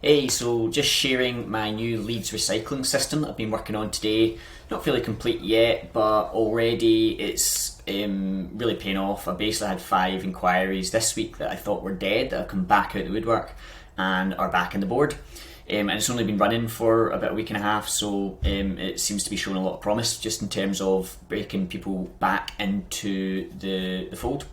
Hey, so just sharing my new leads recycling system that I've been working on today. Not fully complete yet, but already it's really paying off. I basically had 5 inquiries this week that I thought were dead that have come back out the woodwork and are back on the board. And it's only been running for about a week and a half, so it seems to be showing a lot of promise just in terms of breaking people back into the fold.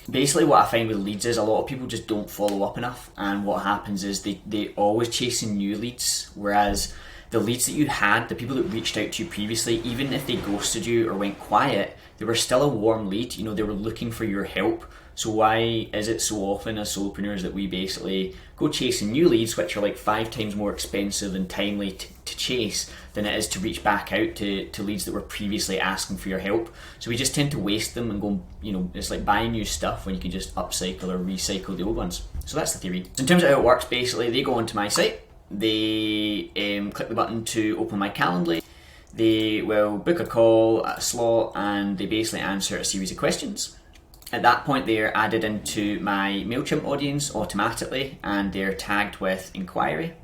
Basically what I find with leads is a lot of people just don't follow up enough, and what happens is they always chasing new leads, whereas the leads that you had, the people that reached out to you previously, even if they ghosted you or went quiet, they were still a warm lead. You know, they were looking for your help. So why is it so often as solopreneurs that we basically go chasing new leads, which are like 5 times more expensive and timely to chase than it is to reach back out to leads that were previously asking for your help? So we just tend to waste them and go, it's like buying new stuff when you can just upcycle or recycle the old ones. So that's the theory. So in terms of how it works, basically they go onto my site, they click the button to open my Calendly, they will book a call at a slot, and they basically answer a series of questions. At that point, they're added into my MailChimp audience automatically, and they're tagged with inquiry.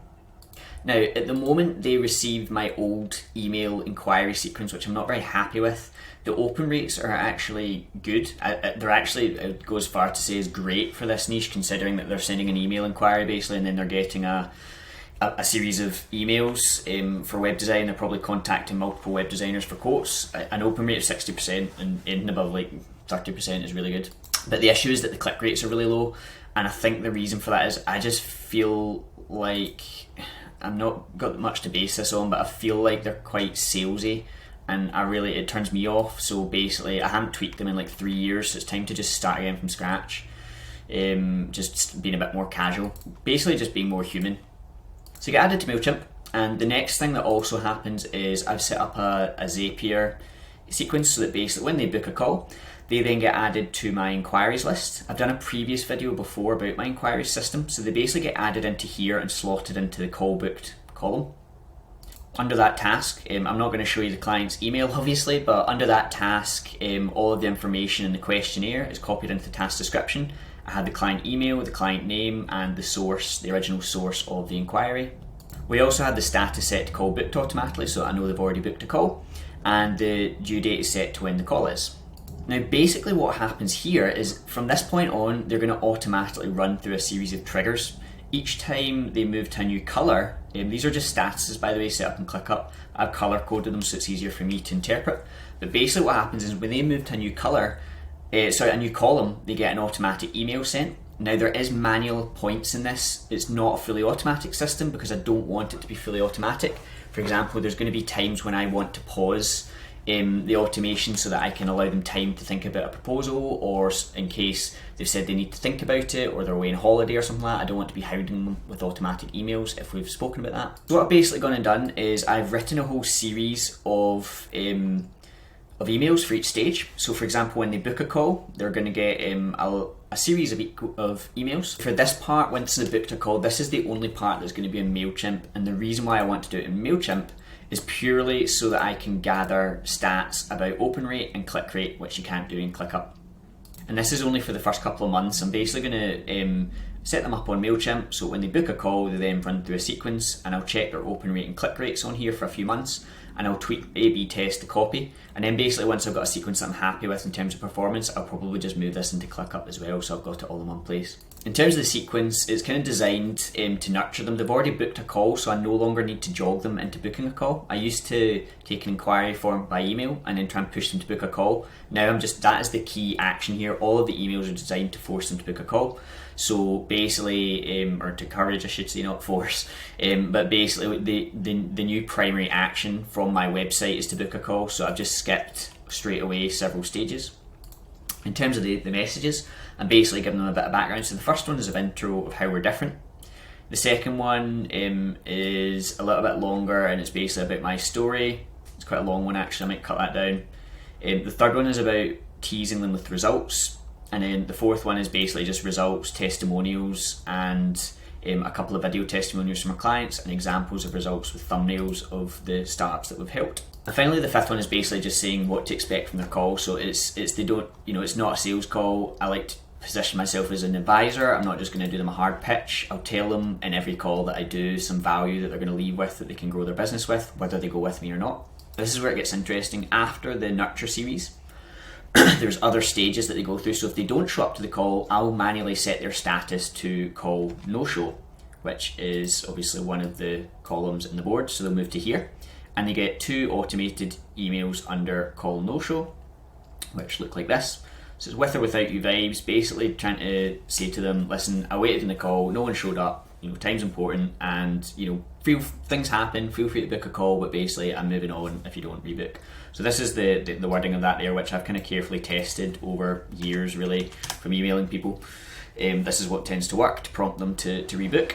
Now, at the moment, they received my old email inquiry sequence, which I'm not very happy with. The open rates are actually good. They're actually, it goes far to say, is great for this niche, considering that they're sending an email inquiry basically, and then they're getting a series of emails for web design. They're probably contacting multiple web designers for quotes. An open rate of 60% and anything above like 30% is really good. But the issue is that the click rates are really low, and I think the reason for that is I just feel like I'm not got much to base this on, but I feel like they're quite salesy, and it turns me off. So basically I haven't tweaked them in like 3 years, so it's time to just start again from scratch. Just being a bit more casual, basically just being more human. So you get added to MailChimp, and the next thing that also happens is I've set up a Zapier sequence so that basically when they book a call, they then get added to my inquiries list. I've done a previous video before about my inquiries system, so they basically get added into here and slotted into the call booked column. Under that task, I'm not going to show you the client's email obviously, but under that task, all of the information in the questionnaire is copied into the task description. I had the client email, the client name, and the source, the original source of the inquiry. We also had the status set to call booked automatically, so I know they've already booked a call, and the due date is set to when the call is. Now basically what happens here is from this point on, they're going to automatically run through a series of triggers. Each time they move to a new color, these are just statuses by the way set up in Clickup. I've color coded them so it's easier for me to interpret. But basically what happens is when they move to a new color, a new column, they get an automatic email sent. Now there is manual points in this. It's not a fully automatic system because I don't want it to be fully automatic. For example, there's going to be times when I want to pause the automation so that I can allow them time to think about a proposal, or in case they've said they need to think about it or they're away on holiday or something like that. I don't want to be hounding them with automatic emails if we've spoken about that. So what I've basically gone and done is I've written a whole series of emails for each stage. So for example, when they book a call, they're going to get a series of emails. For this part, once they booked a call, this is the only part that's going to be in MailChimp, and the reason why I want to do it in MailChimp is purely so that I can gather stats about open rate and click rate, which you can't do in Clickup. And this is only for the first couple of months. I'm basically going to set them up on MailChimp, so when they book a call, they then run through a sequence, and I'll check their open rate and click rates on here for a few months, and I'll tweak A/B test the copy, and then basically once I've got a sequence that I'm happy with in terms of performance, I'll probably just move this into ClickUp as well, so I've got it all in one place. In terms of the sequence, it's kind of designed to nurture them. They've already booked a call, so I no longer need to jog them into booking a call. I used to take an inquiry form by email and then try and push them to book a call. Now that is the key action here. All of the emails are designed to force them to book a call. So basically, or to encourage, I should say, not force, but basically the new primary action from my website is to book a call, so I've just skipped straight away several stages. In terms of the messages, I'm basically giving them a bit of background. So the first one is an intro of how we're different. The second one is a little bit longer, and it's basically about my story. It's quite a long one actually, I might cut that down. The third one is about teasing them with results. And then the fourth one is basically just results, testimonials, and a couple of video testimonials from our clients and examples of results with thumbnails of the startups that we've helped. And finally, the fifth one is basically just saying what to expect from their call. So it's not a sales call. I like position myself as an advisor. I'm not just going to do them a hard pitch. I'll tell them in every call that I do some value that they're going to leave with, that they can grow their business with, whether they go with me or not. This is where it gets interesting. After the nurture series, there's other stages that they go through. So if they don't show up to the call, I'll manually set their status to call no show, which is obviously one of the columns in the board. So they'll move to here and they get 2 automated emails under call no show, which look like this. So it's with or without you vibes, basically trying to say to them, listen, I waited in the call, no one showed up, time's important, and things happen, feel free to book a call, but basically I'm moving on if you don't rebook. So this is the wording of that there, which I've kind of carefully tested over years really from emailing people. This is what tends to work to prompt them to rebook.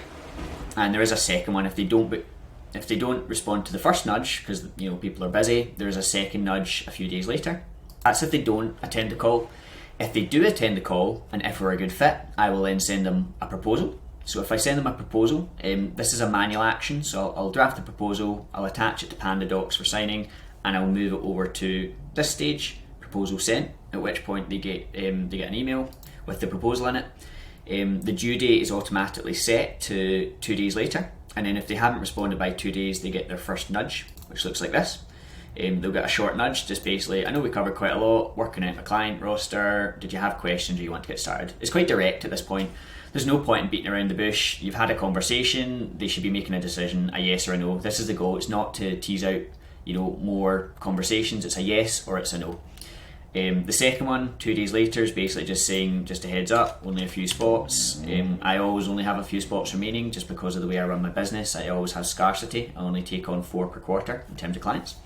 And there is a second one. If they don't respond to the first nudge, because people are busy, there's a second nudge a few days later. That's if they don't attend the call. If they do attend the call, and if we're a good fit, I will then send them a proposal. So if I send them a proposal, this is a manual action, so I'll draft the proposal, I'll attach it to Panda Docs for signing, and I'll move it over to this stage, proposal sent, at which point they get an email with the proposal in it. The due date is automatically set to 2 days later, and then if they haven't responded by 2 days, they get their first nudge, which looks like this. They'll get a short nudge, just basically, I know we covered quite a lot, working out a client roster, did you have questions or you want to get started? It's quite direct at this point. There's no point in beating around the bush. You've had a conversation, they should be making a decision, a yes or a no. This is the goal. It's not to tease out more conversations. It's a yes or it's a no. The second one, 2 days later, is basically just saying, just a heads up, only a few spots. I always only have a few spots remaining just because of the way I run my business. I always have scarcity. I only take on 4 per quarter in terms of clients,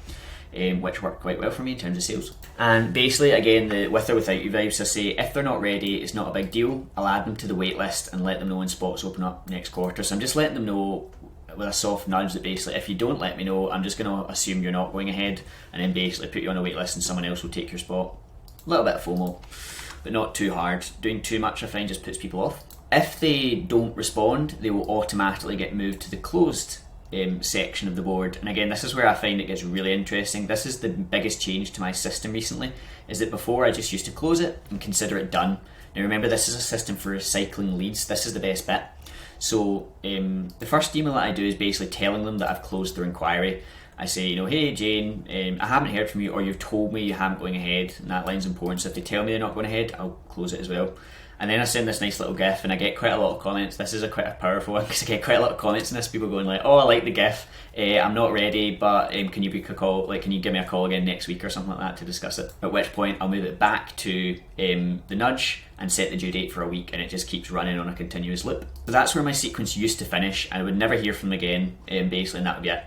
which worked quite well for me in terms of sales. And basically, again, the with or without you vibes, I say if they're not ready, it's not a big deal. I'll add them to the wait list and let them know when spots open up next quarter. So I'm just letting them know with a soft nudge that basically if you don't let me know, I'm just going to assume you're not going ahead and then basically put you on a wait list and someone else will take your spot. A little bit of FOMO, but not too hard. Doing too much I find just puts people off. If they don't respond, they will automatically get moved to the closed section of the board. And again, this is where I find it gets really interesting. This is the biggest change to my system recently, is that before I just used to close it and consider it done. Now remember, this is a system for recycling leads. This is the best bit. So the first email that I do is basically telling them that I've closed their inquiry. I say, hey Jane, I haven't heard from you, or you've told me you haven't going ahead, and that line's important. So if they tell me they're not going ahead, I'll close it as well. And then I send this nice little GIF, and I get quite a lot of comments. This is quite a powerful one because I get quite a lot of comments in this. People going like, "Oh, I like the GIF. I'm not ready, but can you book a call? Like, can you give me a call again next week or something like that to discuss it?" At which point I'll move it back to the nudge and set the due date for a week, and it just keeps running on a continuous loop. So that's where my sequence used to finish. I would never hear from them again, basically, and that would be it.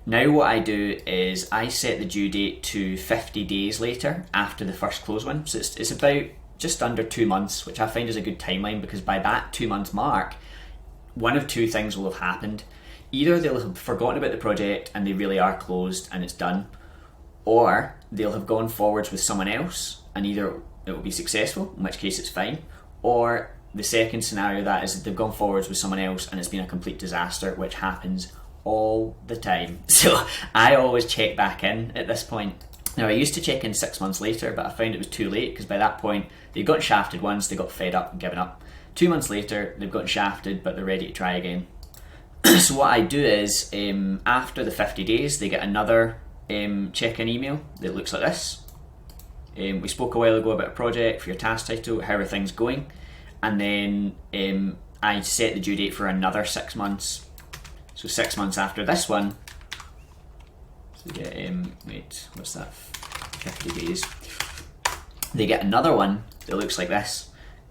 Now what I do is I set the due date to 50 days later after the first close one. So it's about just under 2 months, which I find is a good timeline, because by that 2 month mark, one of two things will have happened. Either they'll have forgotten about the project and they really are closed and it's done, or they'll have gone forwards with someone else and either it will be successful, in which case it's fine, or the second scenario that is that they've gone forwards with someone else and it's been a complete disaster, which happens all the time. So I always check back in at this point. Now I used to check in 6 months later, but I found it was too late, because by that point they'd gotten shafted once, they got fed up and given up. 2 months later they've gotten shafted but they're ready to try again. So what I do is after the 50 days they get another check-in email that looks like this. We spoke a while ago about a project for your task title, how are things going? And then I set the due date for another 6 months. So 6 months after this one, so they get, what's that, 50 days. They get another one that looks like this.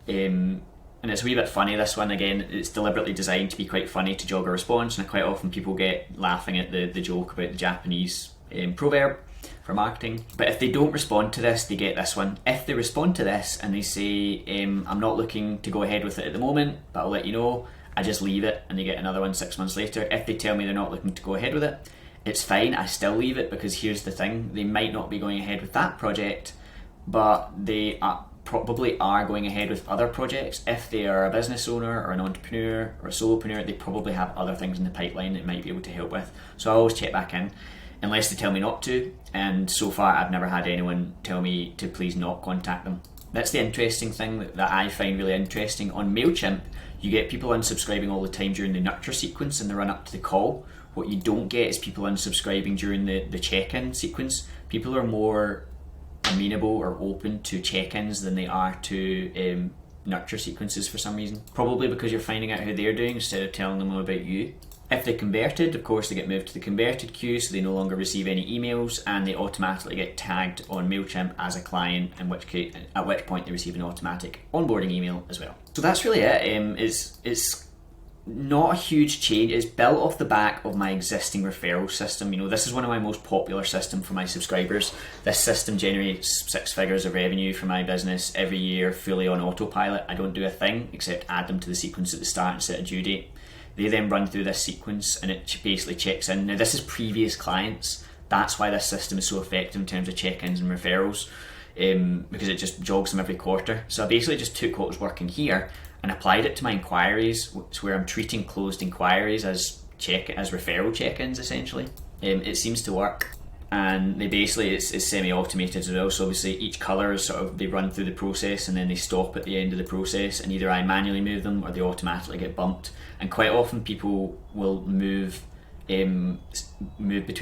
And it's a wee bit funny, this one. Again, it's deliberately designed to be quite funny to jog a response, and quite often people get laughing at the joke about the Japanese proverb for marketing. But if they don't respond to this, they get this one. If they respond to this and they say, I'm not looking to go ahead with it at the moment, but I'll let you know, I just leave it, and they get another one 6 months later. If they tell me they're not looking to go ahead with it, it's fine, I still leave it, because here's the thing, they might not be going ahead with that project, but they probably are going ahead with other projects. If they are a business owner or an entrepreneur or a solopreneur, they probably have other things in the pipeline that might be able to help with. So I always check back in, unless they tell me not to, and so far I've never had anyone tell me to please not contact them. That's the interesting thing that I find really interesting. On MailChimp, you get people unsubscribing all the time during the nurture sequence and the run up to the call. What you don't get is people unsubscribing during the check-in sequence. People are more amenable or open to check-ins than they are to nurture sequences for some reason. Probably because you're finding out how they're doing instead of telling them about you. If they converted, of course, they get moved to the converted queue, so they no longer receive any emails, and they automatically get tagged on MailChimp as a client, at which point they receive an automatic onboarding email as well. So that's really it. It's not a huge change. It's built off the back of my existing referral system. This is one of my most popular systems for my subscribers. This system generates 6 figures of revenue for my business every year, fully on autopilot. I don't do a thing except add them to the sequence at the start and set a due date. They then run through this sequence and it basically checks in. Now, this is previous clients. That's why this system is so effective in terms of check-ins and referrals, because it just jogs them every quarter. So I basically just took what was working here and applied it to my inquiries, where I'm treating closed inquiries as referral check-ins essentially. It seems to work, and it's semi-automated as well. So obviously each colour is they run through the process and then they stop at the end of the process, and either I manually move them or they automatically get bumped. And quite often people will move between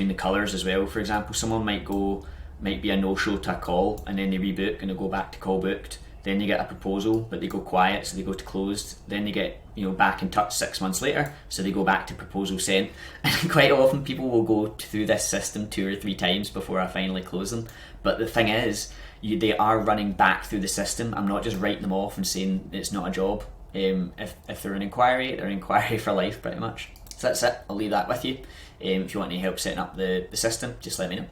the colours as well. For example, someone might be a no-show to a call, and then they rebook and they go back to call booked. Then they get a proposal, but they go quiet, so they go to closed. Then they get back in touch 6 months later, so they go back to proposal sent. And quite often people will go through this system 2 or 3 times before I finally close them. But the thing is, they are running back through the system. I'm not just writing them off and saying it's not a job. If they're an inquiry, they're an inquiry for life pretty much. So that's it. I'll leave that with you. If you want any help setting up the system, just let me know.